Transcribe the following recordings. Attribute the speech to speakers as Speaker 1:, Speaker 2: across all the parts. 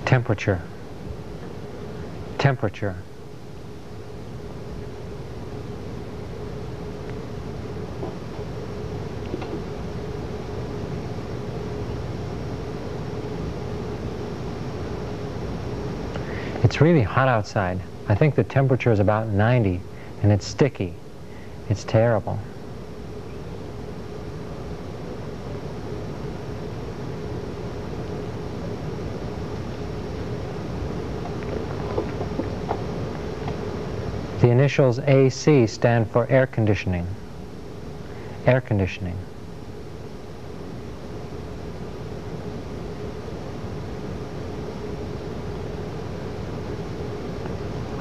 Speaker 1: Temperature. Temperature. It's really hot outside. I think the temperature is about 90, and it's sticky. It's terrible. The initials AC stand for air conditioning. Air conditioning.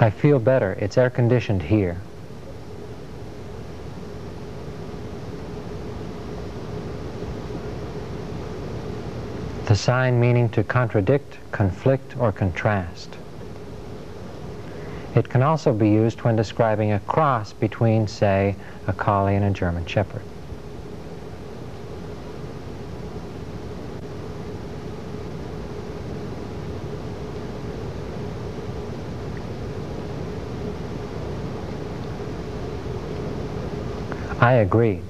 Speaker 1: I feel better. It's air conditioned here. The sign meaning to contradict, conflict, or contrast. It can also be used when describing a cross between, say, a collie and a German Shepherd. I agree.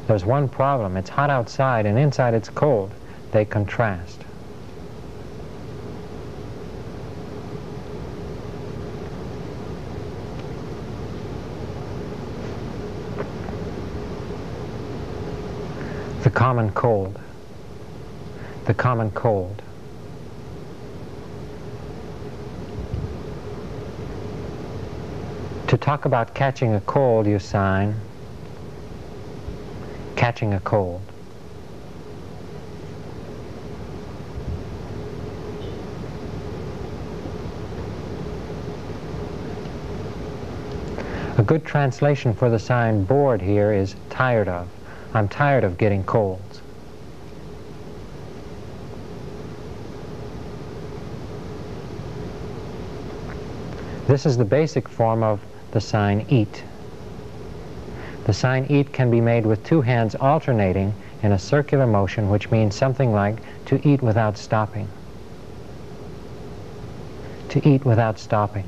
Speaker 1: There's one problem. It's hot outside and inside it's cold. They contrast. The common cold. The common cold. To talk about catching a cold, you sign catching a cold. A good translation for the sign bored here is tired of. I'm tired of getting colds. This is the basic form of the sign eat. The sign eat can be made with two hands alternating in a circular motion, which means something like to eat without stopping. To eat without stopping.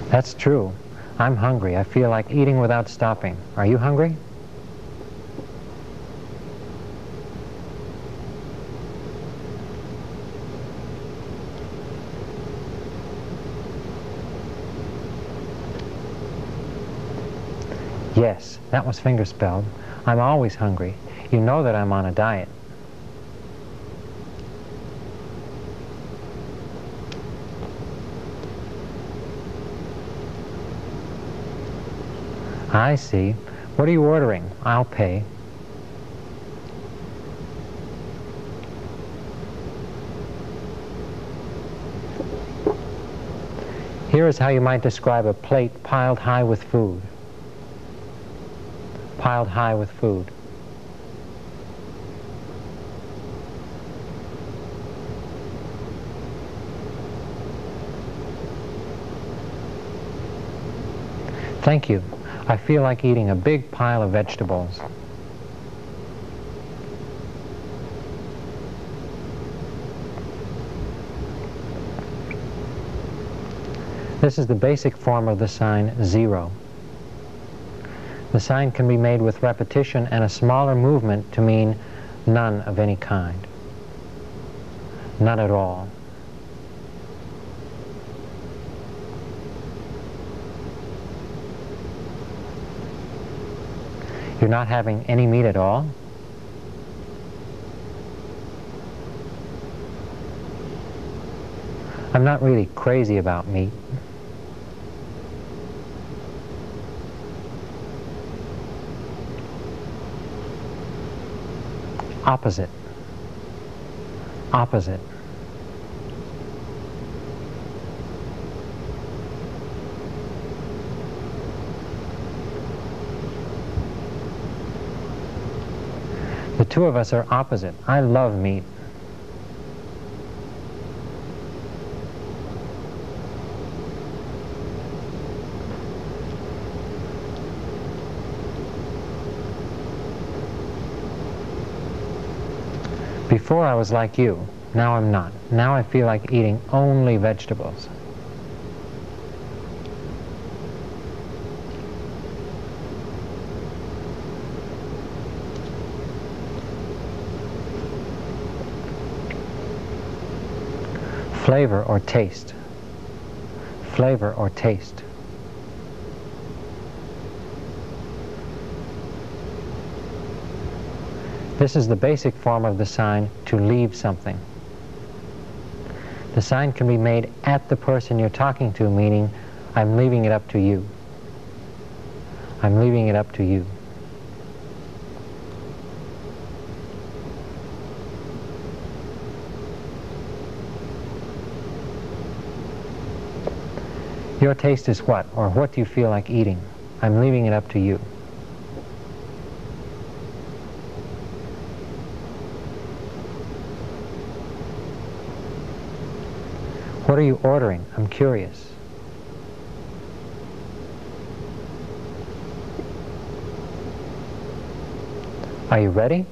Speaker 1: That's true. I'm hungry. I feel like eating without stopping. Are you hungry? Yes, that was fingerspelled. I'm always hungry. You know that I'm on a diet. I see. What are you ordering? I'll pay. Here is how you might describe a plate piled high with food. Piled high with food. Thank you. I feel like eating a big pile of vegetables. This is the basic form of the sign 0. The sign can be made with repetition and a smaller movement to mean none of any kind. None at all. You're not having any meat at all? I'm not really crazy about meat. Opposite. Opposite. . The two of us are opposite. I love meat. Before I was like you. Now I'm not. Now I feel like eating only vegetables. Flavor or taste. Flavor or taste. This is the basic form of the sign to leave something. The sign can be made at the person you're talking to, meaning, I'm leaving it up to you. I'm leaving it up to you. Your taste is what, or what do you feel like eating? I'm leaving it up to you. What are you ordering? I'm curious. Are you ready?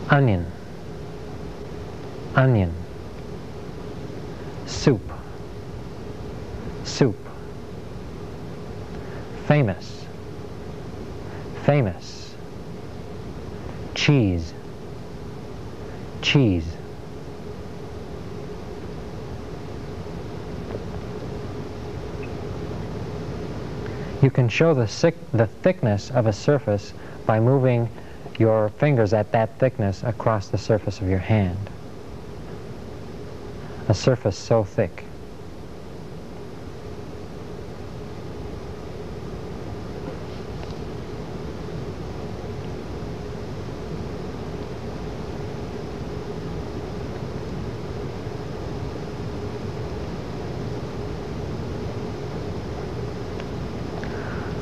Speaker 1: Onion. Onion. Soup. Soup. Famous. Famous. Cheese. Cheese. You can show the thickness of a surface by moving your fingers at that thickness across the surface of your hand. A surface so thick.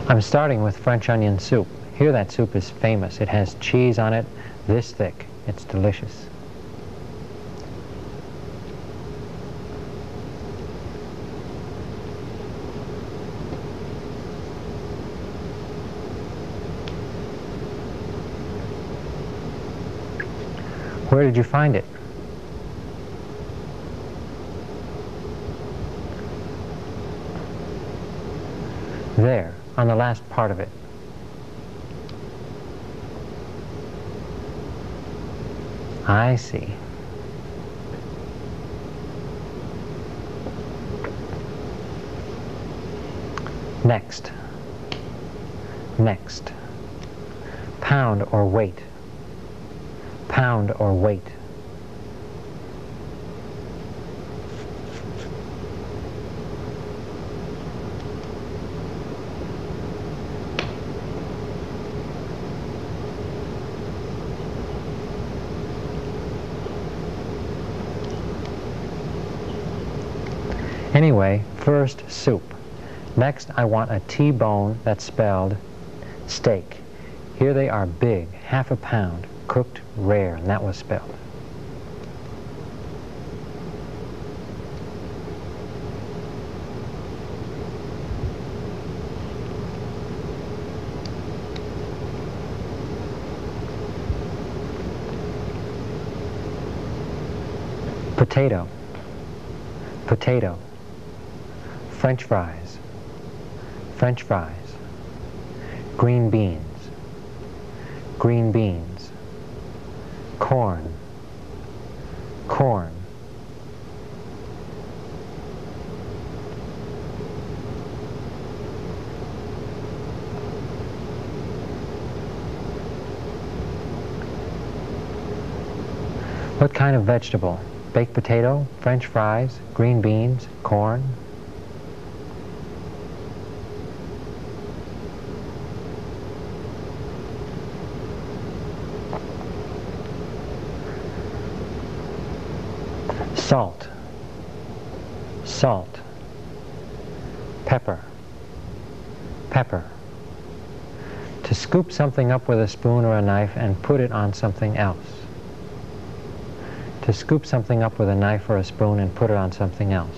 Speaker 1: I'm starting with French onion soup. Here that soup is famous. It has cheese on it this thick. It's delicious. Where did you find it? There, on the last part of it. I see. Next. Next. Pound or weight. Pound or weight. Anyway, first soup. Next I want a T-bone that's spelled steak. Here they are big, half a pound, cooked rare, and that was spelled. Potato. Potato. French fries. French fries. Green beans. Green beans. Corn. Corn. What kind of vegetable? Baked potato, French fries, green beans, corn. Salt. Salt. Pepper. Pepper. To scoop something up with a spoon or a knife and put it on something else. To scoop something up with a knife or a spoon and put it on something else.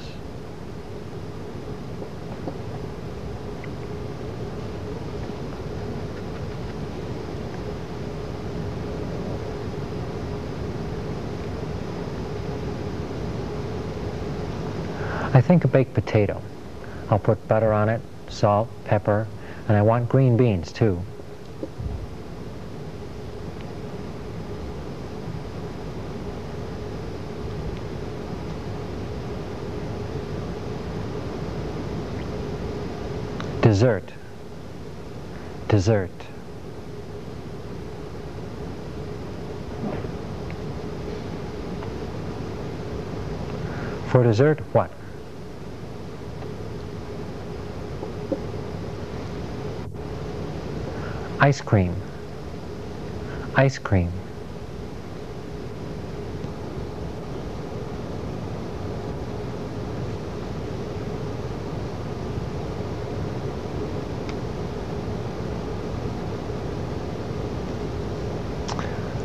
Speaker 1: I think a baked potato. I'll put butter on it, salt, pepper, and I want green beans too. Dessert. Dessert. For dessert, what? Ice cream. Ice cream.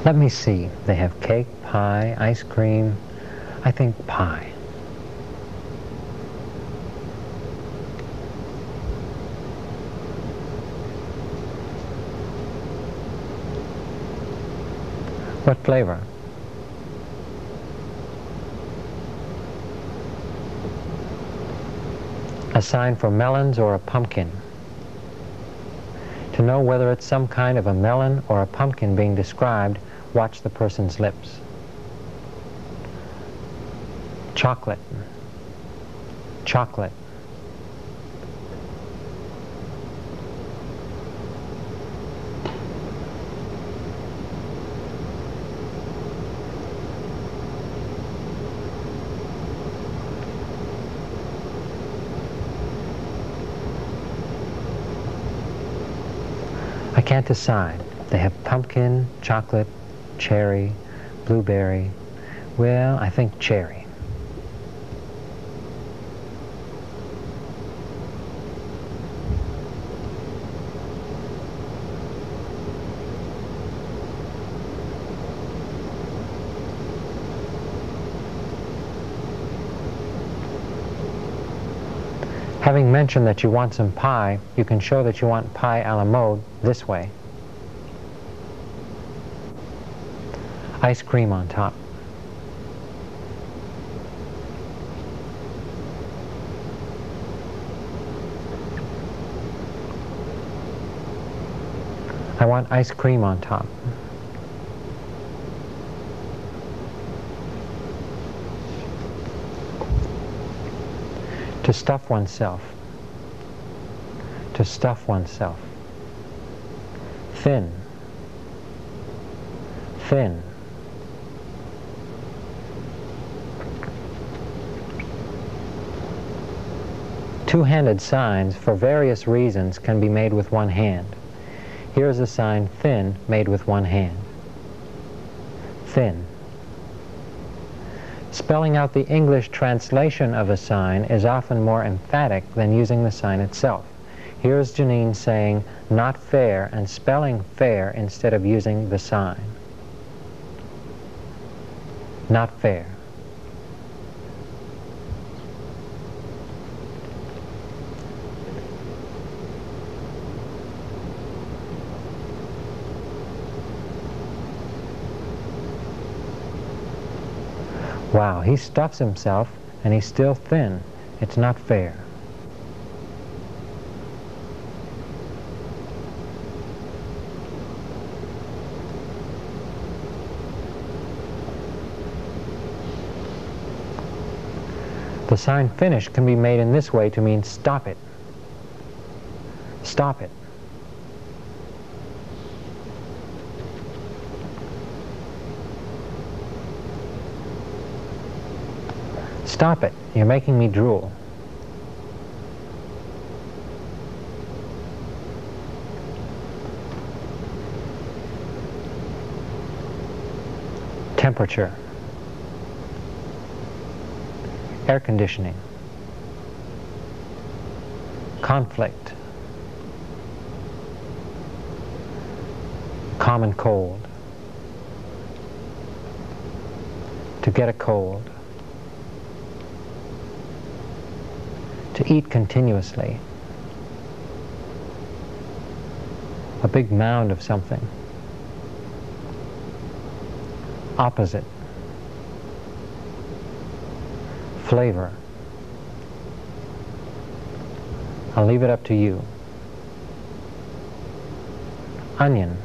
Speaker 1: Let me see. They have cake, pie, ice cream. I think pie. What flavor? A sign for melons or a pumpkin. To know whether it's some kind of a melon or a pumpkin being described, watch the person's lips. Chocolate. Chocolate. I can't decide. They have pumpkin, chocolate, cherry, blueberry. Well, I think cherry. Having mentioned that you want some pie, you can show that you want pie a la mode this way. Ice cream on top. I want ice cream on top. To stuff oneself. To stuff oneself. Thin. Thin. Two-handed signs, for various reasons, can be made with one hand. Here is a sign thin, made with one hand. Thin. Spelling out the English translation of a sign is often more emphatic than using the sign itself. Here's Janine saying, not fair, and spelling fair instead of using the sign. Not fair. Wow, he stuffs himself and he's still thin. It's not fair. The sign finish can be made in this way to mean stop it. Stop it. Stop it. You're making me drool. Temperature. Air conditioning. Conflict. common cold. To get a cold. To eat continuously. A big mound of something. Opposite. Flavor. I'll leave it up to you. Onion.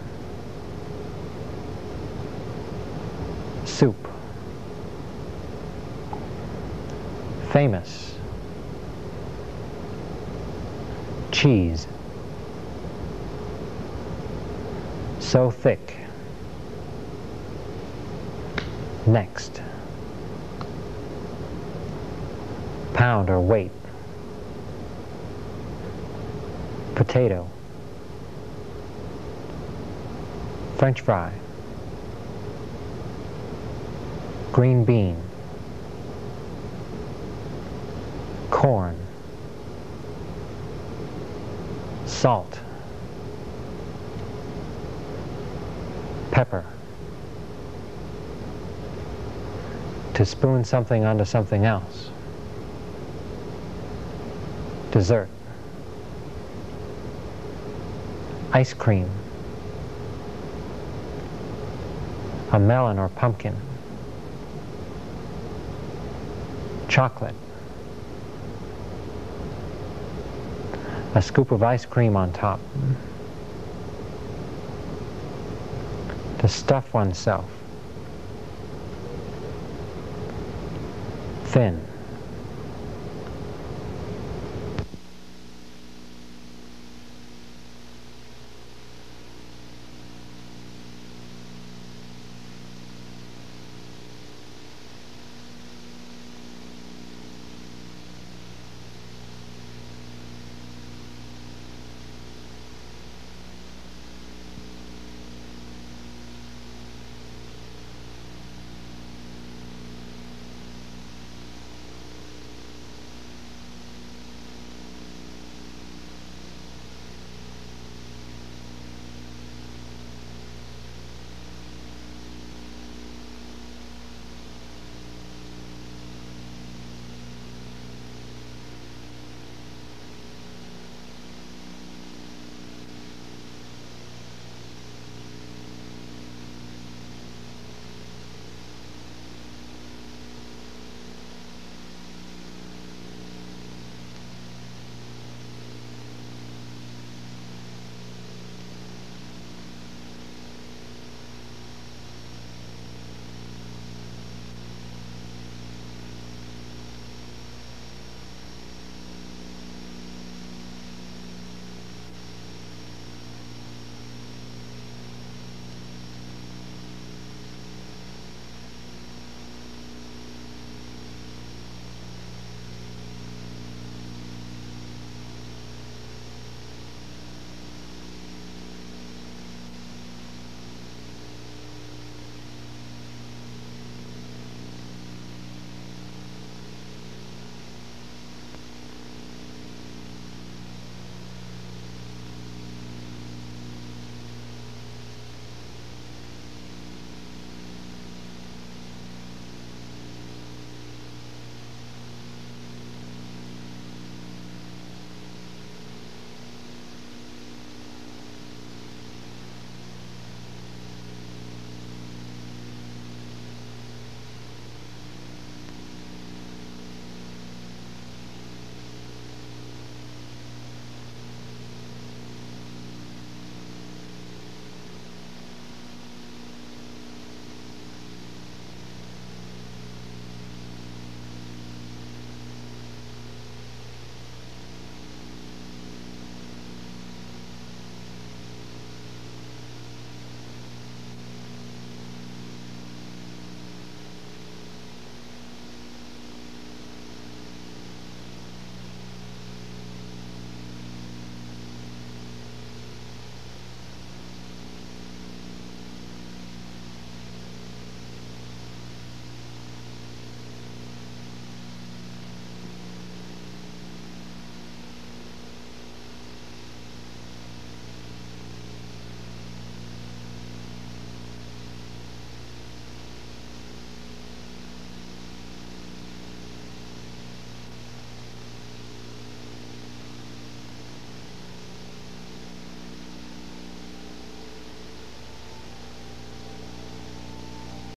Speaker 1: Soup. Famous. Cheese. So thick. Next. Pound or weight. Potato. French fry. Green bean. Corn. Salt. Pepper. To spoon something onto something else. Dessert. Ice cream. A melon or pumpkin. Chocolate. A scoop of ice cream on top. To stuff oneself. Thin.